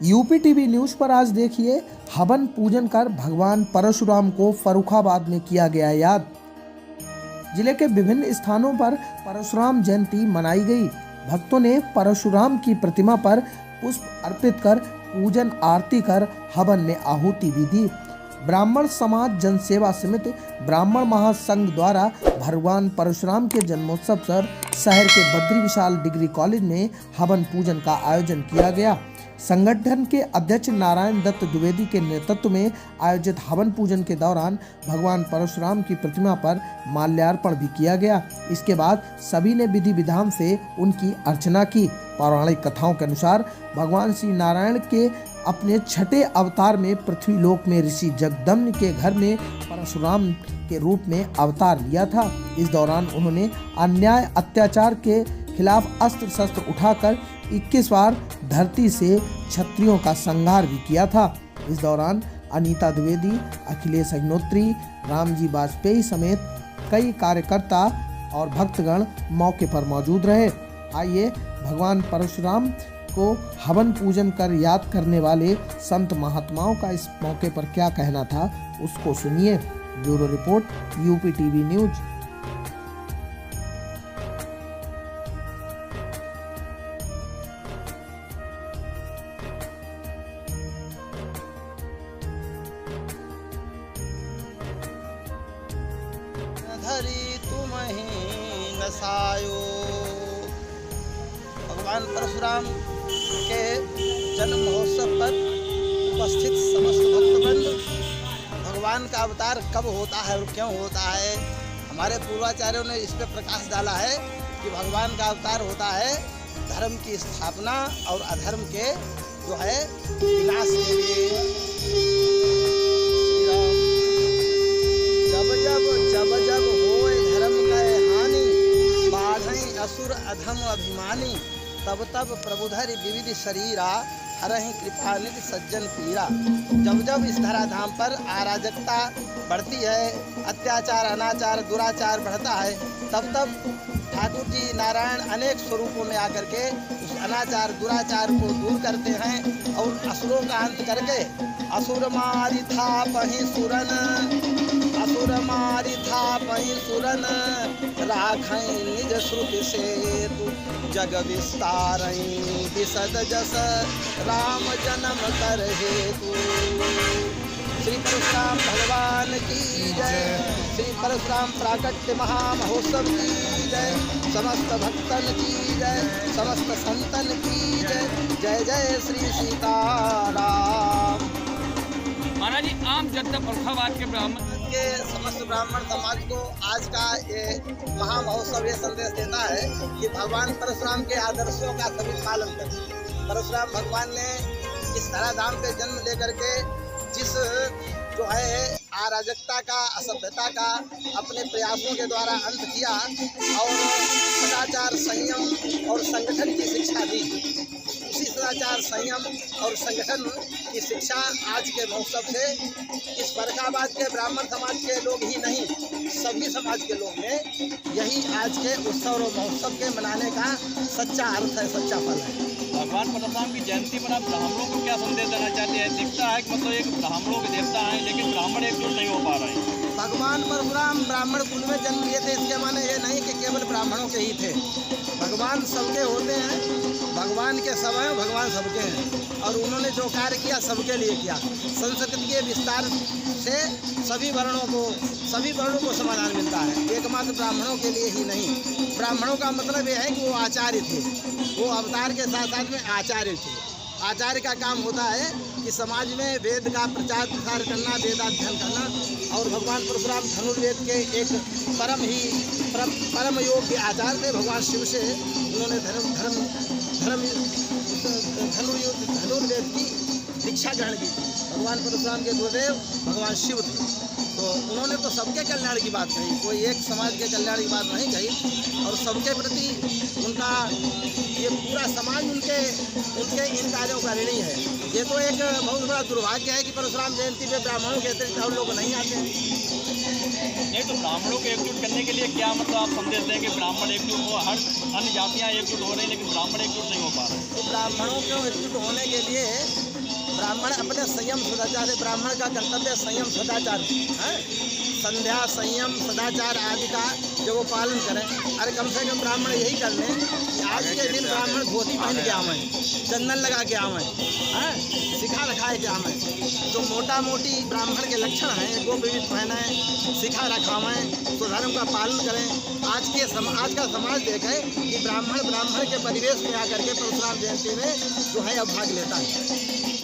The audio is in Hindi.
यूपी टीवी न्यूज पर आज देखिए, हवन पूजन कर भगवान परशुराम को फर्रुखाबाद में किया गया याद। जिले के विभिन्न स्थानों पर परशुराम जयंती मनाई गई। भक्तों ने परशुराम की प्रतिमा पर पुष्प अर्पित कर पूजन आरती कर हवन में आहुति भी दी। ब्राह्मण समाज जनसेवा समिति ब्राह्मण महासंघ द्वारा भगवान परशुराम के जन्मोत्सव पर शहर के बद्री विशाल डिग्री कॉलेज में हवन पूजन का आयोजन किया गया। संगठन के अध्यक्ष नारायण दत्त द्विवेदी के नेतृत्व में आयोजित हवन पूजन के दौरान भगवान परशुराम की प्रतिमा पर माल्यार्पण भी किया गया। इसके बाद सभी ने विधि विधान से उनकी अर्चना की। पौराणिक कथाओं के अनुसार भगवान श्री नारायण के अपने छठे अवतार में पृथ्वी लोक में ऋषि जगदम्ब के घर में परशुराम के रूप में अवतार लिया था। इस दौरान उन्होंने अन्याय अत्याचार के खिलाफ अस्त्र शस्त्र उठाकर 21 बार धरती से क्षत्रियों का संहार भी किया था। इस दौरान अनीता द्विवेदी, अखिलेश अग्निहोत्री, रामजी वाजपेयी समेत कई कार्यकर्ता और भक्तगण मौके पर मौजूद रहे। आइए भगवान परशुराम को हवन पूजन कर याद करने वाले संत महात्माओं का इस मौके पर क्या कहना था, उसको सुनिए। Bureau report, UP TV news. धरी तुम्हें नसायो। भगवान परशुराम के जन्म महोत्सव पर उपस्थित समस्त भक्तवृंद, भगवान का अवतार कब होता है और क्यों होता है, हमारे पूर्वाचार्यों ने इस पर प्रकाश डाला है कि भगवान का अवतार होता है धर्म की स्थापना और अधर्म के जो है विनाश के लिए। जब जब होए धर्म कय हानि, बाढ़ई असुर अधम अभिमानी, तब तब प्रभुधरि विविध शरीरा, हरहि कृपा निधि सज्जन पीरा। जब जब इस धराधाम पर अराजकता बढ़ती है, अत्याचार अनाचार दुराचार बढ़ता है, तब तब ठाकुर जी नारायण अनेक स्वरूपों में आकर के उस अनाचार दुराचार को दूर करते हैं और असुरों का अंत करके असुर मारि था पहि सुरन, असुर मारि था पहि सुरन, राखई निज श्रुति सेतु, जग विस्तारई विशद जस, राम जन्म कर हेतु। श्री परशुराम भगवान की जय। श्री परशुराम प्राकट्य महामहोत्सव की जय। समस्त भक्तन की जय, समस्त संतन की जय। जय जय श्री सीताराम। महाराज जी, आम जनता फर्रुखाबाद के ब्राह्मण के समस्त ब्राह्मण समाज को आज का ये महामहोत्सव ये संदेश देता है कि भगवान परशुराम के आदर्शों का सभी पालन करें। परशुराम भगवान ने इस धराधाम पे जन्म लेकर के जिस जो है अराजकता का, असभ्यता का अपने प्रयासों के द्वारा अंत किया और सदाचार, संयम और संगठन की शिक्षा दी, उसी सदाचार, संयम और संगठन की शिक्षा आज के महोत्सव से इस फर्रुखाबाद के ब्राह्मण समाज के लोग ही नहीं, सभी समाज के लोग में यही आज के उत्सव और महोत्सव के मनाने का सच्चा अर्थ है, सच्चा फल है। भगवान परशुराम की जयंती पर आप ब्राह्मणों को क्या संदेश देना चाहते हैं? दिखता है कि मतलब एक ब्राह्मणों के देवता हैं, लेकिन ब्राह्मण एकजुट नहीं हो पा रहे हैं। भगवान परशुराम ब्राह्मण कुल में जन्म लिए थे, इसके माने ये नहीं कि केवल ब्राह्मणों के ही थे। भगवान सबके होते हैं, भगवान के सब हैं, भगवान सबके हैं और उन्होंने जो कार्य किया सबके लिए किया। संस्कृति के विस्तार से सभी वर्णों को समाधान मिलता है, एकमात्र ब्राह्मणों के लिए ही नहीं। ब्राह्मणों का मतलब ये है कि वो आचार्य थे, वो अवतार के साथ साथ में आचार्य थे। आचार्य का काम होता है कि समाज में वेद का प्रचार प्रसार करना, वेदाध्ययन करना। और भगवान परशुराम धनुर्वेद के एक परम योग्य आचार्य थे। भगवान शिव से उन्होंने धनुर्वेद की दीक्षा ग्रहण की। भगवान परशुराम के गुरुदेव भगवान शिव थे, तो उन्होंने तो सबके कल्याण की बात कही, कोई एक समाज के कल्याण की बात नहीं कही। और सबके प्रति उनका ये पूरा समाज उनके इन कार्यों का ऋणी है। ये तो एक बहुत बड़ा दुर्भाग्य है कि परशुराम जयंती पे ब्राह्मणों के अतिरिक्त और लोग नहीं आते हैं। नहीं तो ब्राह्मणों को एकजुट करने के लिए क्या मतलब आप संदेश दें कि ब्राह्मण एकजुट हो? हर अन्य जातियाँ एकजुट हो रही हैं लेकिन ब्राह्मण एकजुट नहीं हो पा रहे। तो ब्राह्मणों को एकजुट होने के लिए ब्राह्मण अपने संयम सदाचार, ब्राह्मण का कर्तव्य संयम सदाचार है, संध्या संयम सदाचार आदि का जो वो पालन करें। अरे कम से कम ब्राह्मण यही कर लें कि आज के दिन ब्राह्मण धोती पहन के आवें, चंदन लगा के आवें, शिखा रखाए के आवें। जो मोटा मोटी ब्राह्मण के लक्षण हैं, गोपीवित पहने, शिखा रखावें, स्वधर्म का पालन करें। आज का समाज देखें कि ब्राह्मण के परिवेश में आकर के परशुराम जयंती में जो है अब भाग लेता है।